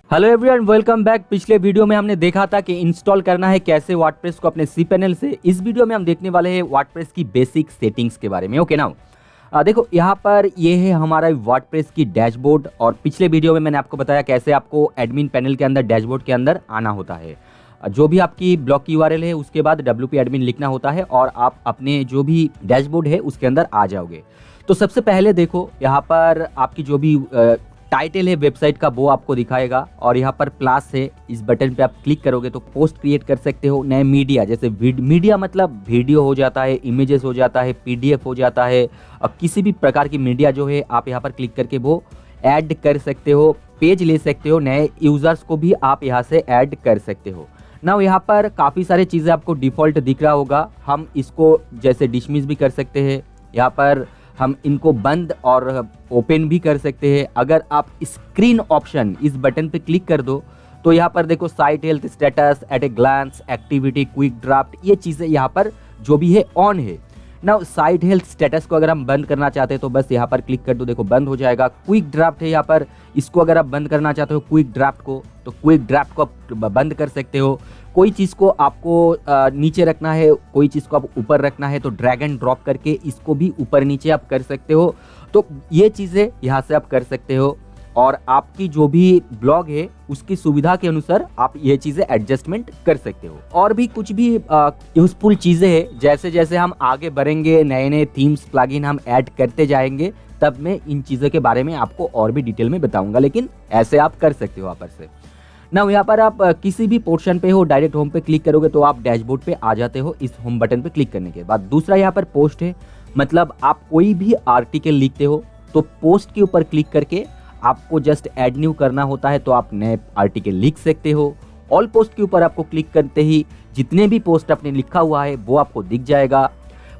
Hello everyone, welcome back. पिछले video में हमने देखा था कि इंस्टॉल करना है कैसे वर्डप्रेस को अपने सी पैनल से। इस वीडियो में हम देखने वाले हैं वर्डप्रेस की बेसिक सेटिंग्स के बारे में। ओके नाउ देखो, यहाँ पर ये है हमारा वर्डप्रेस की डैशबोर्ड। और पिछले वीडियो में मैंने आपको बताया कैसे आपको एडमिन पैनल के अंदर डैशबोर्ड के अंदर आना होता है। जो भी आपकी ब्लॉग की यूआरएल है उसके बाद WP एडमिन लिखना होता है और आप अपने जो भी डैशबोर्ड है उसके अंदर आ जाओगे। तो सबसे पहले देखो, यहाँ पर आपकी जो भी टाइटल है वेबसाइट का वो आपको दिखाएगा और यहाँ पर प्लस है, इस बटन पे आप क्लिक करोगे तो पोस्ट क्रिएट कर सकते हो। नए मीडिया, जैसे मीडिया मतलब वीडियो हो जाता है, इमेजेस हो जाता है, PDF हो जाता है, और किसी भी प्रकार की मीडिया जो है आप यहाँ पर क्लिक करके वो ऐड कर सकते हो। पेज ले सकते हो, नए यूजर्स को भी आप यहाँ से ऐड कर सकते हो। ना यहाँ पर काफ़ी सारी चीज़ें आपको डिफ़ॉल्ट दिख रहा होगा। हम इसको जैसे डिसमिस भी कर सकते हैं, यहाँ पर हम इनको बंद और ओपन भी कर सकते हैं। अगर आप स्क्रीन ऑप्शन इस बटन पे क्लिक कर दो तो यहाँ पर देखो site health status, at a glance, activity, quick draft, ये चीज़ें यहाँ पर जो भी है ऑन है ना। साइट हेल्थ स्टेटस को अगर हम बंद करना चाहते हैं तो बस यहाँ पर क्लिक कर दो, देखो बंद हो जाएगा। क्विक ड्राफ्ट है यहाँ पर, इसको अगर आप बंद करना चाहते हो क्विक ड्राफ्ट को, तो क्विक ड्राफ्ट को आप बंद कर सकते हो। कोई चीज़ को आपको नीचे रखना है, कोई चीज़ को आप ऊपर रखना है तो ड्रैग एंड ड्रॉप करके इसको भी ऊपर नीचे आप कर सकते हो। तो ये चीज़ें यहाँ से आप कर सकते हो और आपकी जो भी ब्लॉग है उसकी सुविधा के अनुसार आप ये चीज़ें एडजस्टमेंट कर सकते हो। और भी कुछ भी यूजफुल चीज़ें हैं, जैसे जैसे हम आगे बढ़ेंगे नए नए थीम्स प्लगइन हम ऐड करते जाएंगे तब मैं इन चीज़ों के बारे में आपको और भी डिटेल में बताऊंगा, लेकिन ऐसे आप कर सकते हो वापस से ना। यहाँ पर आप किसी भी पोर्शन पे हो, डायरेक्ट होम पे क्लिक करोगे तो आप डैशबोर्ड पे आ जाते हो इस होम बटन पे क्लिक करने के बाद। दूसरा यहाँ पर पोस्ट है, मतलब आप कोई भी आर्टिकल लिखते हो तो पोस्ट के ऊपर क्लिक करके आपको जस्ट ऐड न्यू करना होता है तो आप नए आर्टिकल लिख सकते हो। ऑल पोस्ट के ऊपर आपको क्लिक करते ही जितने भी पोस्ट आपने लिखा हुआ है वो आपको दिख जाएगा।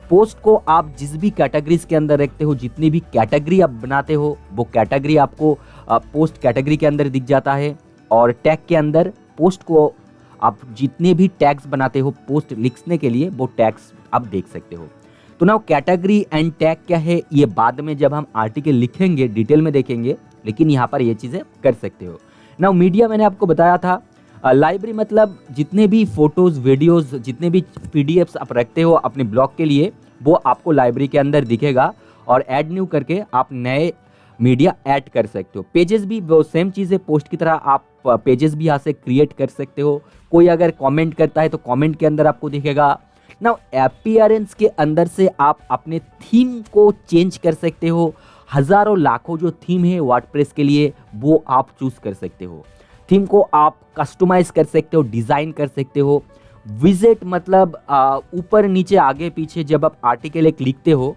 पोस्ट को आप जिस भी कैटेगरीज के अंदर रखते हो, जितनी भी कैटेगरी आप बनाते हो वो कैटेगरी आपको पोस्ट कैटेगरी के अंदर दिख जाता है। और टैग के अंदर पोस्ट को आप जितने भी टैग्स बनाते हो पोस्ट लिखने के लिए वो टैग्स आप देख सकते हो। तो ना कैटेगरी एंड टैग क्या है ये बाद में जब हम आर्टिकल लिखेंगे डिटेल में देखेंगे, लेकिन यहाँ पर ये चीज़ें कर सकते हो ना। मीडिया मैंने आपको बताया था, लाइब्रेरी मतलब जितने भी फोटोज़, वीडियोज़, जितने भी PDFs आप रखते हो अपने ब्लॉग के लिए वो आपको लाइब्रेरी के अंदर दिखेगा और ऐड न्यू करके आप नए मीडिया ऐड कर सकते हो। पेजेस भी वो सेम चीज़ है, पोस्ट की तरह आप पेजेस भी यहाँ से क्रिएट कर सकते हो। कोई अगर कमेंट करता है तो कमेंट के अंदर आपको दिखेगा ना। अपीयरेंस के अंदर से आप अपने थीम को चेंज कर सकते हो। हज़ारों लाखों जो थीम है वर्डप्रेस के लिए वो आप चूज़ कर सकते हो। थीम को आप कस्टमाइज कर सकते हो, डिज़ाइन कर सकते हो। विजेट मतलब ऊपर नीचे आगे पीछे जब आप आर्टिकल एक लिखते हो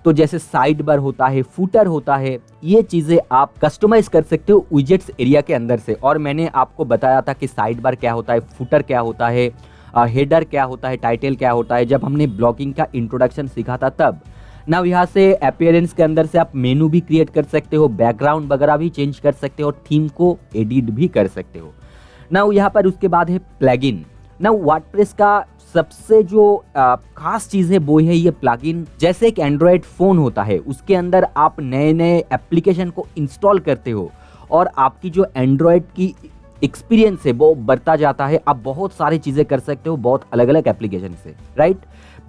तो जैसे साइड बार होता है, फुटर होता है, ये चीज़ें आप कस्टमाइज कर सकते हो विजेट्स एरिया के अंदर से। और मैंने आपको बताया था कि साइड बार क्या होता है, फुटर क्या होता है, हेडर क्या होता है, टाइटल क्या होता है, जब हमने ब्लॉगिंग का इंट्रोडक्शन सीखा था तब ना। यहाँ से अपीयरेंस के अंदर से आप मेनू भी क्रिएट कर सकते हो, बैकग्राउंड वगैरह भी चेंज कर सकते हो, थीम को एडिट भी कर सकते हो ना। यहाँ पर उसके बाद है प्लगइन ना। वर्डप्रेस का सबसे जो खास चीज़ है वो है ये प्लगइन। जैसे एक एंड्रॉयड फ़ोन होता है उसके अंदर आप नए नए एप्लीकेशन को इंस्टॉल करते हो और आपकी जो एंड्रॉयड की एक्सपीरियंस है वो बढ़ता जाता है। आप बहुत सारी चीज़ें कर सकते हो बहुत अलग अलग एप्लीकेशन से, राइट।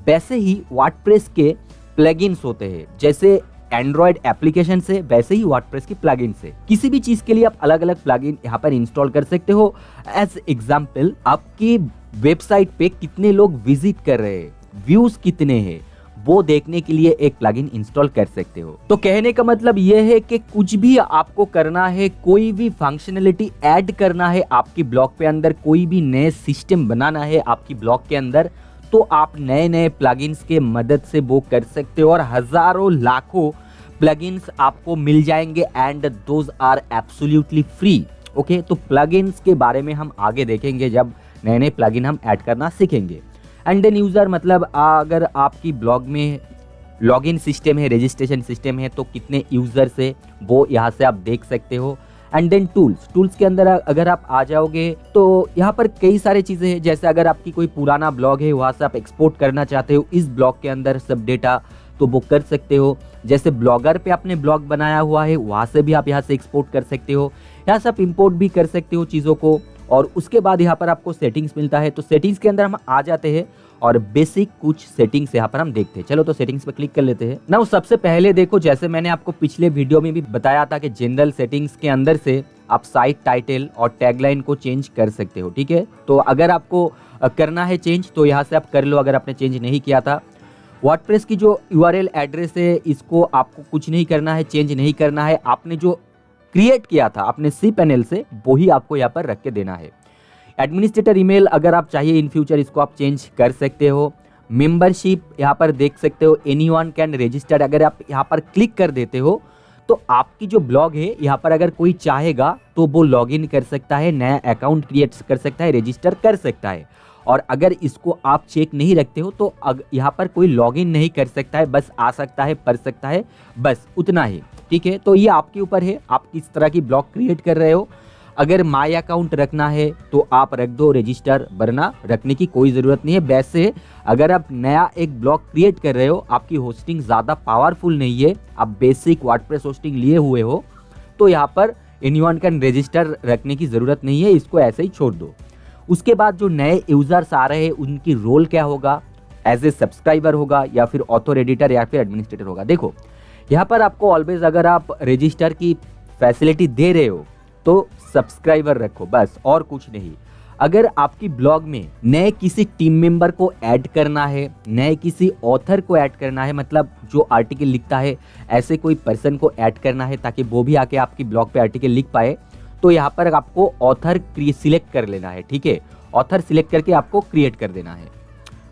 वैसे ही वर्डप्रेस के प्लगइन्स होते हैं, जैसे एंड्रॉयड एप्लीकेशन से वैसे ही वर्डप्रेस की प्लगइन से किसी भी चीज़ के लिए आप अलग अलग प्लगइन यहाँ पर इंस्टॉल कर सकते हो। एज एग्जाम्पल, आपकी वेबसाइट पे कितने लोग विजिट कर रहे हैं, व्यूज कितने हैं, वो देखने के लिए एक प्लगइन इंस्टॉल कर सकते हो। तो कहने का मतलब ये है कि कुछ भी आपको करना है, कोई भी फंक्शनलिटी ऐड करना है आपकी ब्लॉग पे अंदर, कोई भी नए सिस्टम बनाना है आपकी ब्लॉग के अंदर, तो आप नए नए प्लगइन्स के मदद से वो कर सकते हो। और हज़ारों लाखों प्लगइन्स आपको मिल जाएंगे and those are absolutely free. Okay, तो प्लगइन्स के बारे में हम आगे देखेंगे जब नए नए प्लगइन हम ऐड करना सीखेंगे। एंड देन यूज़र मतलब अगर आपकी ब्लॉग में लॉगिन सिस्टम है, रजिस्ट्रेशन सिस्टम है तो कितने यूज़र्स है वो यहाँ से आप देख सकते हो। एंड देन टूल्स के अंदर अगर आप आ जाओगे तो यहाँ पर कई सारी चीज़ें हैं। जैसे अगर आपकी कोई पुराना ब्लॉग है वहाँ से आप एक्सपोर्ट करना चाहते हो इस ब्लॉग के अंदर सब डेटा, तो वो कर सकते हो। जैसे ब्लॉगर पे आपने ब्लॉग बनाया हुआ है वहाँ से भी आप यहाँ से एक्सपोर्ट कर सकते हो। यहाँ से आप इंपोर्ट भी कर सकते हो चीज़ों को। और उसके बाद यहाँ पर आपको सेटिंग्स मिलता है, तो सेटिंग्स के अंदर हम आ जाते हैं और बेसिक कुछ सेटिंग्स यहाँ पर हम देखते हैं। चलो तो सेटिंग्स पर क्लिक कर लेते हैं ना। सबसे पहले देखो, जैसे मैंने आपको पिछले वीडियो में भी बताया था कि जनरल सेटिंग्स के अंदर से आप साइट टाइटल और टैगलाइन को चेंज कर सकते हो, ठीक है। तो अगर आपको करना है चेंज तो यहाँ से आप कर लो, अगर आपने चेंज नहीं किया था। वर्डप्रेस की जो URL एड्रेस है इसको आपको कुछ नहीं करना है, चेंज नहीं करना है। आपने जो क्रिएट किया था अपने cPanel से वही आपको यहाँ पर रख के देना है। एडमिनिस्ट्रेटर ईमेल अगर आप चाहिए इन फ्यूचर इसको आप चेंज कर सकते हो। मेंबरशिप यहाँ पर देख सकते हो, एनीवन कैन रजिस्टर, अगर आप यहाँ पर क्लिक कर देते हो तो आपकी जो ब्लॉग है यहाँ पर अगर कोई चाहेगा तो वो लॉगिन कर सकता है, नया अकाउंट क्रिएट कर सकता है, रजिस्टर कर सकता है। और अगर इसको आप चेक नहीं रखते हो तो यहाँ पर कोई लॉगिन नहीं कर सकता है, बस आ सकता है, पढ़ सकता है, बस उतना ही, ठीक है। तो ये आपके ऊपर है, आप किस तरह की ब्लॉग क्रिएट कर रहे हो। अगर माई अकाउंट रखना है तो आप रख दो, रजिस्टर वरना रखने की कोई ज़रूरत नहीं है। वैसे अगर आप नया एक ब्लॉग क्रिएट कर रहे हो, आपकी होस्टिंग ज़्यादा पावरफुल नहीं है, आप बेसिक वर्डप्रेस होस्टिंग लिए हुए हो, तो यहाँ पर एनीवन कैन रजिस्टर रखने की ज़रूरत नहीं है, इसको ऐसे ही छोड़ दो। उसके बाद जो नए यूज़र्स आ रहे हैं उनकी रोल क्या होगा, एज ए सब्सक्राइबर होगा या फिर ऑथर एडिटर या फिर एडमिनिस्ट्रेटर होगा। देखो यहाँ पर आपको ऑलवेज अगर आप रजिस्टर की फैसिलिटी दे रहे हो तो सब्सक्राइबर रखो, बस और कुछ नहीं। अगर आपकी ब्लॉग में नए किसी टीम मेंबर को ऐड करना है, नए किसी ऑथर को ऐड करना है, मतलब जो आर्टिकल लिखता है ऐसे कोई पर्सन को ऐड करना है ताकि वो भी आके आपकी ब्लॉग पे आर्टिकल लिख पाए, तो यहाँ पर आपको ऑथर सिलेक्ट कर लेना है, ठीक है। ऑथर सिलेक्ट करके आपको क्रिएट कर देना है।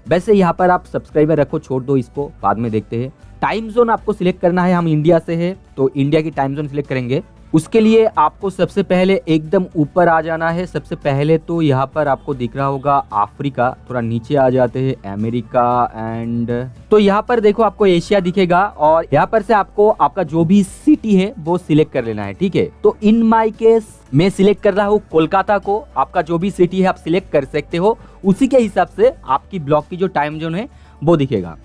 वैसे यहाँ पर आप सब्सक्राइबर रखो, छोड़ दो इसको, बाद में देखते हैं। टाइम जोन आपको सिलेक्ट करना है, हम इंडिया से है तो इंडिया की टाइम जोन सिलेक्ट करेंगे। उसके लिए आपको सबसे पहले एकदम ऊपर आ जाना है। सबसे पहले तो यहाँ पर आपको दिख रहा होगा अफ्रीका, थोड़ा नीचे आ जाते हैं अमेरिका एंड, तो यहाँ पर देखो आपको एशिया दिखेगा और यहाँ पर से आपको आपका जो भी सिटी है वो सिलेक्ट कर लेना है, ठीक है। तो इन माई केस मैं सिलेक्ट कर रहा हूँ कोलकाता को, आपका जो भी सिटी है आप सिलेक्ट कर सकते हो, उसी के हिसाब से आपकी ब्लॉग की जो टाइम जोन है वो दिखेगा।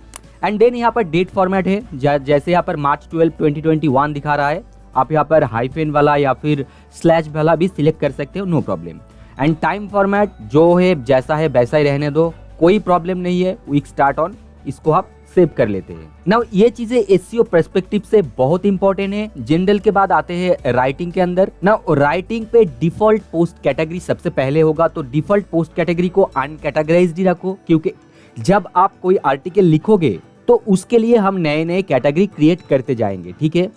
एंड देन यहाँ पर डेट फॉर्मेट है, जैसे यहाँ पर मार्च 12, 2021 दिखा रहा है, आप यहाँ पर हाइफेन वाला या फिर स्लैश वाला भी सिलेक्ट कर सकते हो, no problem. And time format जो है जैसा है वैसा ही रहने दो, कोई प्रॉब्लम नहीं है। वीक स्टार्ट ऑन, इसको आप सेव कर लेते हैं। नाउ ये चीजें एसईओ पर्सपेक्टिव से बहुत इंपॉर्टेंट है। जनरल के बाद आते हैं राइटिंग के अंदर। नाउ राइटिंग पे डिफॉल्ट पोस्ट कैटेगरी सबसे पहले होगा, तो डिफॉल्ट पोस्ट कैटेगरी को अनकैटेगराइज्ड ही रखो, क्योंकि जब आप कोई आर्टिकल लिखोगे तो उसके लिए हम नए नए कैटेगरी क्रिएट करते जाएंगे, ठीक है।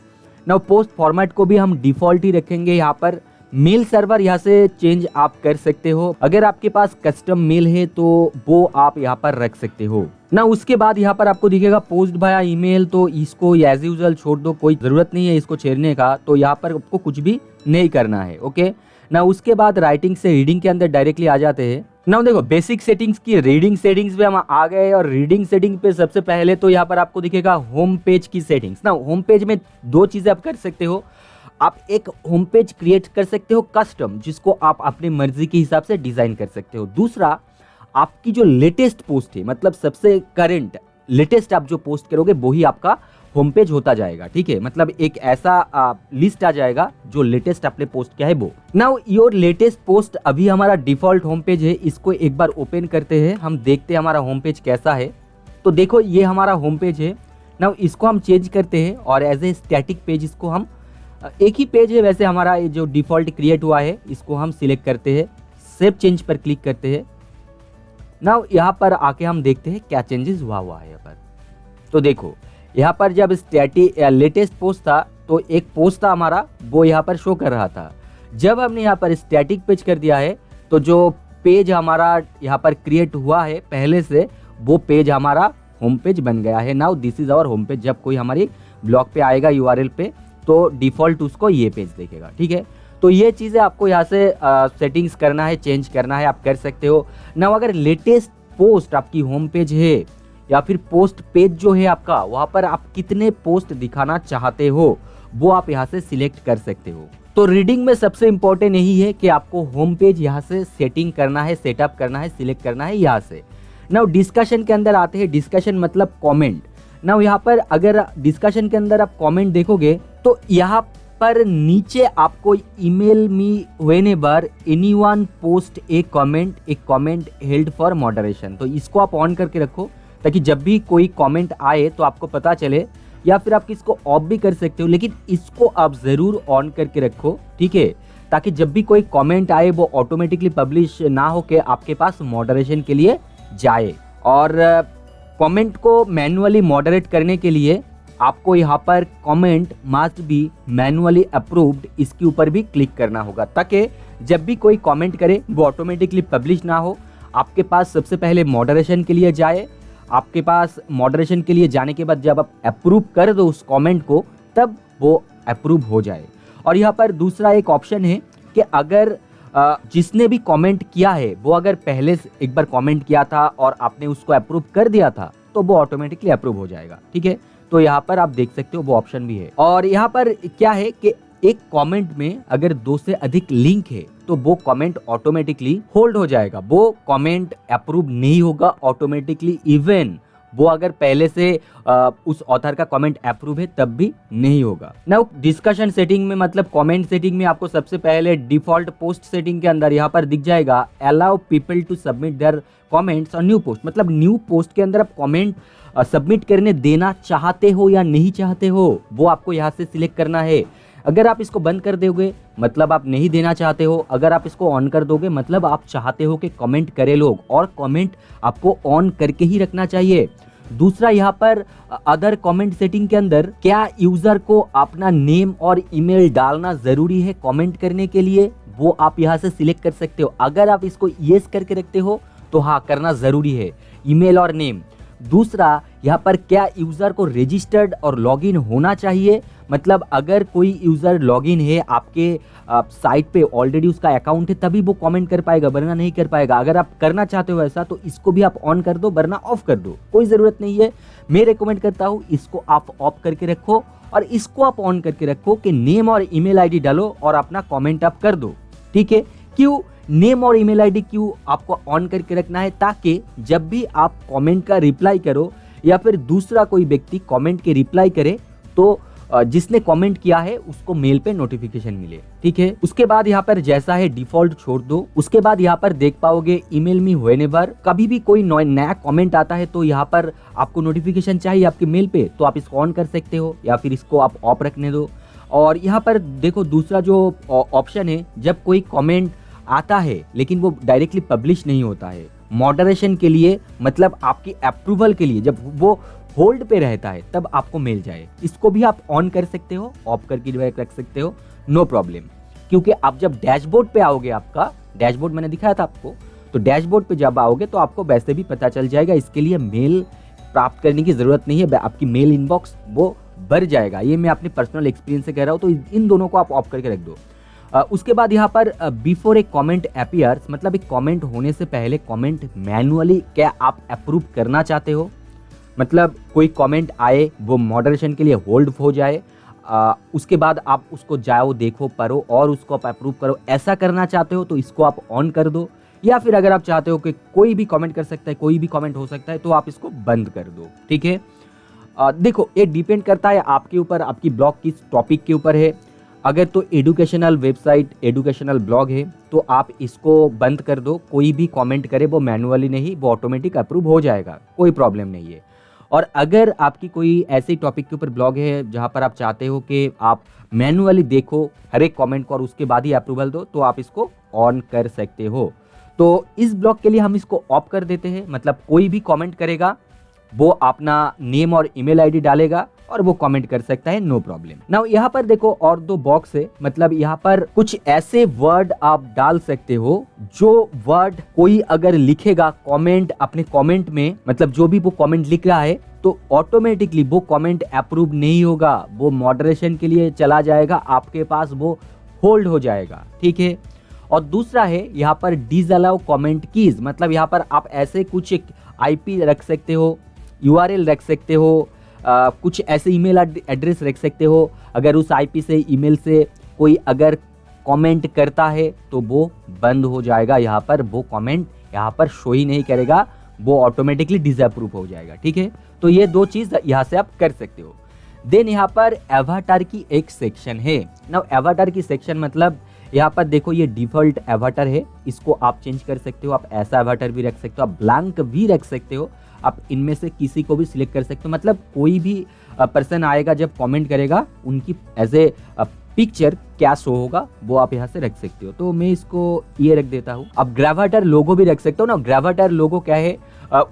नाउ पोस्ट फॉर्मेट को भी हम डिफॉल्ट ही रखेंगे। यहाँ पर मेल सर्वर यहाँ से चेंज आप कर सकते हो, अगर आपके पास कस्टम मेल है तो वो आप यहाँ पर रख सकते हो ना। उसके बाद यहाँ पर आपको दिखेगा पोस्ट भाया ईमेल, तो इसको एज यूजुअल छोड़ दो, कोई जरूरत नहीं है इसको छेड़ने का, तो यहाँ पर आपको कुछ भी नहीं करना है, ओके ना। उसके बाद राइटिंग से रीडिंग के अंदर डायरेक्टली आ जाते हैं ना। देखो बेसिक सेटिंग्स की रीडिंग सेटिंग्स पे हम आ गए, और रीडिंग सेटिंग पे सबसे पहले तो यहाँ पर आपको दिखेगा होम पेज की सेटिंग्स ना। होम पेज में दो चीजें आप कर सकते हो, आप एक होम पेज क्रिएट कर सकते हो कस्टम, जिसको आप अपनी मर्जी के हिसाब से डिजाइन कर सकते हो। दूसरा, आपकी जो लेटेस्ट पोस्ट है, मतलब सबसे करंट लेटेस्ट आप जो पोस्ट करोगे वही आपका होम पेज होता जाएगा, ठीक है। मतलब एक ऐसा लिस्ट आ जाएगा जो लेटेस्ट आपने पोस्ट किया है वो। नाउ योर लेटेस्ट पोस्ट अभी हमारा डिफॉल्ट होम पेज है, इसको एक बार ओपन करते हैं, हम देखते हैं हमारा होम पेज कैसा है। तो देखो ये हमारा होम पेज है। नाउ इसको हम चेंज करते हैं और एज ए स्टैटिक पेज इसको हम, एक ही पेज है वैसे हमारा, ये जो डिफॉल्ट क्रिएट हुआ है इसको हम सिलेक्ट करते हैं, सेव चेंज पर क्लिक करते हैं। नाउ यहाँ पर आके हम देखते हैं क्या चेंजेस हुआ है यहाँ पर। तो देखो यहाँ पर जब स्टैटिक लेटेस्ट पोस्ट था तो एक पोस्ट था हमारा, वो यहाँ पर शो कर रहा था। जब हमने यहाँ पर स्टैटिक पेज कर दिया है तो जो पेज हमारा यहाँ पर क्रिएट हुआ है पहले से, वो पेज हमारा होम पेज बन गया है। Now this is our home page. जब कोई हमारी ब्लॉग पे आएगा यूआरएल पे तो डिफॉल्ट उसको ये पेज देखेगा, ठीक है। तो ये चीज़ें आपको यहाँ से सेटिंग्स करना है, चेंज करना है, आप कर सकते हो। नाउ अगर लेटेस्ट पोस्ट आपकी होम पेज है या फिर पोस्ट पेज जो है आपका, वहाँ पर आप कितने पोस्ट दिखाना चाहते हो वो आप यहाँ से सिलेक्ट कर सकते हो। तो रीडिंग में सबसे इंपॉर्टेंट यही है कि आपको होम पेज यहाँ से सेटिंग करना है, सेटअप करना है, सिलेक्ट करना है यहाँ से। नाउ डिस्कशन के अंदर आते हैं। डिस्कशन मतलब कमेंट। नाउ यहाँ पर अगर डिस्कशन के अंदर आप कमेंट देखोगे तो यहाँ पर नीचे आपको email me whenever anyone post A comment held for moderation, तो इसको आप ऑन करके रखो ताकि जब भी कोई कमेंट आए तो आपको पता चले, या फिर आप इसको ऑफ भी कर सकते हो, लेकिन इसको आप ज़रूर ऑन करके रखो, ठीक है, ताकि जब भी कोई कमेंट आए वो ऑटोमेटिकली पब्लिश ना हो के आपके पास मॉडरेशन के लिए जाए। और कमेंट को मैन्युअली मॉडरेट करने के लिए आपको यहाँ पर comment must be manually approved, इसके ऊपर भी क्लिक करना होगा ताकि जब भी कोई कमेंट करे वो ऑटोमेटिकली पब्लिश ना हो, आपके पास सबसे पहले मॉडरेशन के लिए जाए। आपके पास मॉडरेशन के लिए जाने के बाद जब आप अप्रूव कर दो उस कमेंट को, तब वो अप्रूव हो जाए। और यहाँ पर दूसरा एक ऑप्शन है कि अगर जिसने भी कमेंट किया है वो अगर पहले से एक बार कमेंट किया था और आपने उसको अप्रूव कर दिया था तो वो ऑटोमेटिकली अप्रूव हो जाएगा, ठीक है। तो यहाँ पर आप देख सकते हो वो ऑप्शन भी है। और यहाँ पर क्या है कि एक कमेंट में अगर 2 से अधिक लिंक है तो वो कमेंट ऑटोमेटिकली होल्ड हो जाएगा, वो कमेंट अप्रूव नहीं होगा ऑटोमेटिकली, इवन वो अगर पहले से उस ऑथर का कमेंट अप्रूव है तब भी नहीं होगा। नाउ डिस्कशन सेटिंग में मतलब कमेंट सेटिंग में आपको सबसे पहले डिफॉल्ट पोस्ट सेटिंग के अंदर यहाँ पर दिख जाएगा allow people to submit their comments on new post, मतलब न्यू पोस्ट के अंदर आप कमेंट सबमिट करने देना चाहते हो या नहीं चाहते हो, वो आपको यहाँ से सिलेक्ट करना है। अगर आप इसको बंद कर दोगे मतलब आप नहीं देना चाहते हो, अगर आप इसको ऑन कर दोगे मतलब आप चाहते हो कि कमेंट करे लोग, और कमेंट आपको ऑन करके ही रखना चाहिए। दूसरा यहाँ पर अदर कमेंट सेटिंग के अंदर क्या यूजर को अपना नेम और ईमेल डालना जरूरी है कमेंट करने के लिए, वो आप यहाँ से सिलेक्ट कर सकते हो। अगर आप इसको यस करके रखते हो तो हाँ करना जरूरी है, ईमेल और नेम। दूसरा यहाँ पर क्या यूजर को रजिस्टर्ड और लॉगिन होना चाहिए, मतलब अगर कोई यूजर लॉगिन है आपके साइट पे ऑलरेडी उसका अकाउंट है तभी वो कमेंट कर पाएगा, वरना नहीं कर पाएगा। अगर आप करना चाहते हो ऐसा तो इसको भी आप ऑन कर दो, वरना ऑफ कर दो, कोई ज़रूरत नहीं है। मैं रिकमेंड करता हूँ इसको आप ऑफ करके रखो और इसको आप ऑन करके रखो कि नेम और ईमेल आईडी डालो और अपना कमेंट आप कर दो, ठीक है। क्यों नेम और ईमेल आईडी क्यों आपको ऑन करके रखना है, ताकि जब भी आप कमेंट का रिप्लाई करो या फिर दूसरा कोई व्यक्ति कमेंट के रिप्लाई करे तो जिसने कमेंट किया है उसको मेल पे नोटिफिकेशन मिले, ठीक है। उसके बाद यहाँ पर जैसा है डिफॉल्ट छोड़ दो। उसके बाद यहाँ पर देख पाओगे ईमेल मी व्हेनेवर, कभी भी कोई नया कमेंट आता है तो यहाँ पर आपको नोटिफिकेशन चाहिए आपके मेल पे, तो आप इसको ऑन कर सकते हो या फिर इसको आप ऑफ रखने दो। और यहाँ पर देखो दूसरा जो ऑप्शन है, जब कोई कमेंट आता है लेकिन वो डायरेक्टली पब्लिश नहीं होता है, मॉडरेशन के लिए मतलब आपकी अप्रूवल के लिए जब वो होल्ड पे रहता है तब आपको मिल जाए, इसको भी आप ऑन कर सकते हो, ऑफ करके रख सकते हो, नो प्रॉब्लम। क्योंकि आप जब डैशबोर्ड पे आओगे, आपका डैशबोर्ड मैंने दिखाया था आपको, तो डैशबोर्ड पे जब आओगे तो आपको वैसे भी पता चल जाएगा। इसके लिए मेल प्राप्त करने की जरूरत नहीं है, आपकी मेल इनबॉक्स वो भर जाएगा। ये मैं अपने पर्सनल एक्सपीरियंस से कह रहा हूँ, तो इन दोनों को आप ऑफ करके रख दो। उसके बाद यहाँ पर बिफोर ए कमेंट अपीयर्स, मतलब एक कमेंट होने से पहले कमेंट मैन्युअली क्या आप अप्रूव करना चाहते हो, मतलब कोई कमेंट आए वो मॉडरेशन के लिए होल्ड हो जाए, उसके बाद आप उसको जाओ देखो पढ़ो और उसको आप अप्रूव करो, ऐसा करना चाहते हो तो इसको आप ऑन कर दो। या फिर अगर आप चाहते हो कि कोई भी कमेंट कर सकता है, कोई भी कमेंट हो सकता है, तो आप इसको बंद कर दो, ठीक है। देखो ये डिपेंड करता है आपके ऊपर, आपकी ब्लॉग किस टॉपिक के ऊपर है। अगर तो एडुकेशनल वेबसाइट, एडुकेशनल ब्लॉग है तो आप इसको बंद कर दो, कोई भी कमेंट करे वो मैन्युअली नहीं, वो ऑटोमेटिक अप्रूव हो जाएगा, कोई प्रॉब्लम नहीं है। और अगर आपकी कोई ऐसे टॉपिक के ऊपर ब्लॉग है जहां पर आप चाहते हो कि आप मैन्युअली देखो हर एक कमेंट को और उसके बाद ही अप्रूवल दो, तो आप इसको ऑन कर सकते हो। तो इस ब्लॉग के लिए हम इसको ऑफ कर देते हैं, मतलब कोई भी कमेंट करेगा वो अपना नेम और ईमेल आईडी डालेगा और वो कमेंट कर सकता है, नो प्रॉब्लम। नाउ यहाँ पर देखो और 2 बॉक्स है, मतलब यहाँ पर कुछ ऐसे वर्ड आप डाल सकते हो जो वर्ड कोई अगर लिखेगा कमेंट अपने कमेंट में, मतलब जो भी वो कमेंट लिख रहा है तो ऑटोमेटिकली वो कमेंट अप्रूव नहीं होगा, वो मॉडरेशन के लिए चला जाएगा, आपके पास वो होल्ड हो जाएगा, ठीक है। और दूसरा है यहाँ पर डिसअलाउ कमेंट कीज, मतलब यहाँ पर आप ऐसे कुछ IP रख सकते हो, URL रख सकते हो, कुछ ऐसे ईमेल एड्रेस रख सकते हो। अगर उस IP से ईमेल से कोई अगर कमेंट करता है तो वो बंद हो जाएगा, यहाँ पर वो कमेंट यहाँ पर शो ही नहीं करेगा, वो ऑटोमेटिकली डिसअप्रूव हो जाएगा, ठीक है। तो ये 2 चीज़ यहाँ से आप कर सकते हो। देन यहाँ पर एवाटार की एक सेक्शन है। नाउ एवाटार की सेक्शन मतलब यहाँ पर देखो ये डिफॉल्ट एवाटार है, इसको आप चेंज कर सकते हो। आप ऐसा एवाटार भी रख सकते हो, आप ब्लैंक भी रख सकते हो, आप इनमें से किसी को भी सिलेक्ट कर सकते हो। मतलब कोई भी पर्सन आएगा जब कमेंट करेगा उनकी एज ए पिक्चर क्या शो होगा वो आप यहाँ से रख सकते हो। तो मैं इसको ये रख देता हूँ। अब ग्रेवाटर लोगो भी रख सकते हो ना। ग्रेवाटर लोगो क्या है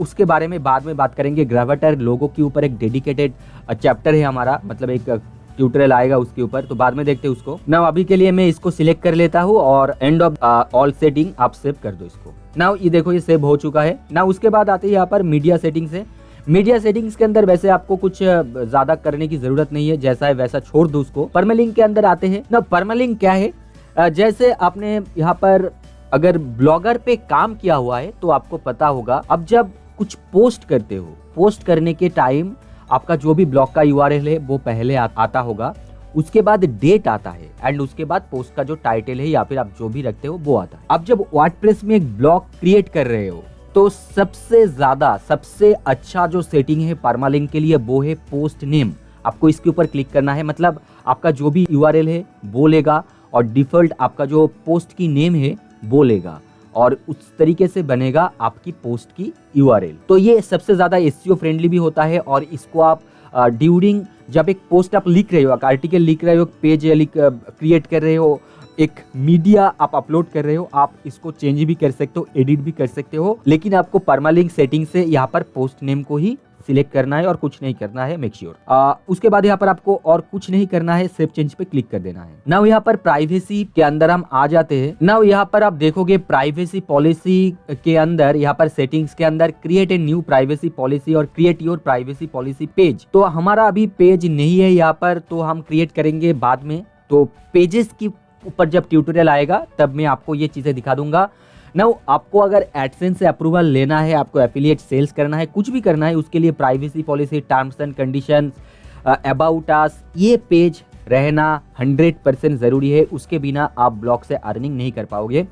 उसके बारे में बाद में बात करेंगे। ग्रेवाटर लोगो के ऊपर एक डेडिकेटेड चैप्टर है हमारा, मतलब एक ट्यूटोरियल आएगा उसके ऊपर, तो बाद में देखते हैं उसको। नाउ अभी के लिए मैं इसको सिलेक्ट कर लेता हूँ और एंड ऑफ ऑल सेटिंग आप सेव कर दो इसको। नाउ ये देखो ये सेव हो चुका है। नाउ उसके बाद आते हैं यहाँ पर मीडिया सेटिंग्स है। मीडिया सेटिंग्स के अंदर वैसे आपको कुछ ज्यादा करने की जरूरत नहीं है, जैसा है वैसा छोड़ दो उसको। परमालिंक के अंदर आते हैं ना। परमालिंक क्या है, जैसे आपने यहाँ पर अगर ब्लॉगर पे काम किया हुआ है तो आपको पता होगा, अब जब कुछ पोस्ट करते हो, पोस्ट करने के टाइम आपका जो भी ब्लॉग का यूआरएल है वो पहले आता होगा, उसके बाद डेट आता है एंड उसके बाद पोस्ट का जो टाइटल है या फिर आप जो भी रखते हो वो आता है। अब जब वर्डप्रेस में एक ब्लॉग क्रिएट कर रहे हो तो सबसे अच्छा जो सेटिंग है परमालिंक के लिए वो है पोस्ट नेम। आपको इसके ऊपर क्लिक करना है, मतलब आपका जो भी यूआरएल है वो लेगा और डिफॉल्ट आपका जो पोस्ट की नेम है वो लेगा और उस तरीके से बनेगा आपकी पोस्ट की यूआरएल। तो ये सबसे ज्यादा एसईओ फ्रेंडली भी होता है और इसको आप ड्यूरिंग जब एक पोस्ट आप लिख रहे हो, एक आर्टिकल लिख रहे हो, पेज क्रिएट कर रहे हो, एक मीडिया आप अपलोड कर रहे हो, आप इसको चेंज भी कर सकते हो, एडिट भी कर सकते हो, लेकिन आपको परमालिंक सेटिंग से यहाँ पर पोस्ट नेम को ही सिलेक्ट करना है और कुछ नहीं करना है, मेक श्योर। उसके बाद यहाँ पर आपको और कुछ नहीं करना है, सेव चेंज पे क्लिक कर देना है। नाउ यहाँ पर प्राइवेसी के अंदर हम आ जाते हैं। नाउ यहाँ पर आप देखोगे प्राइवेसी पॉलिसी के अंदर, यहाँ पर सेटिंग्स के अंदर create a new privacy policy और create your privacy policy page. तो हमारा अभी पेज नहीं है यहाँ पर, तो हम क्रिएट करेंगे बाद में। तो पेजेस की ऊपर जब ट्यूटोरियल आएगा तब मैं आपको ये चीजें दिखा दूंगा। नाउ आपको अगर एडसेंस से अप्रूवल लेना है, आपको एफिलिएट सेल्स करना है, कुछ भी करना है, उसके लिए privacy policy, terms and conditions, about us, ये पेज रहना 100% जरूरी है। उसके बिना आप ब्लॉग से अर्निंग नहीं कर पाओगे।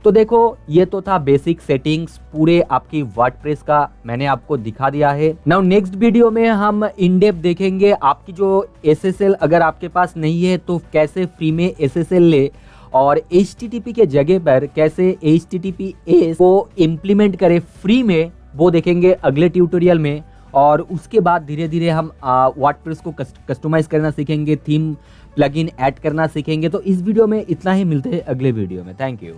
तो देखो ये तो था बेसिक सेटिंग्स पूरे आपकी वर्डप्रेस का, मैंने आपको दिखा दिया है। नाउ नेक्स्ट वीडियो में हम इन डेप्थ देखेंगे आपकी जो एसएसएल अगर आपके पास नहीं है तो कैसे फ्री में एसएसएल ले और HTTP के जगह पर कैसे HTTPS को इम्प्लीमेंट करे फ्री में, वो देखेंगे अगले ट्यूटोरियल में। और उसके बाद धीरे धीरे हम वर्डप्रेस को कस्टमाइज करना सीखेंगे, थीम प्लगइन ऐड करना सीखेंगे। तो इस वीडियो में इतना ही, मिलते हैं अगले वीडियो में। Thank you.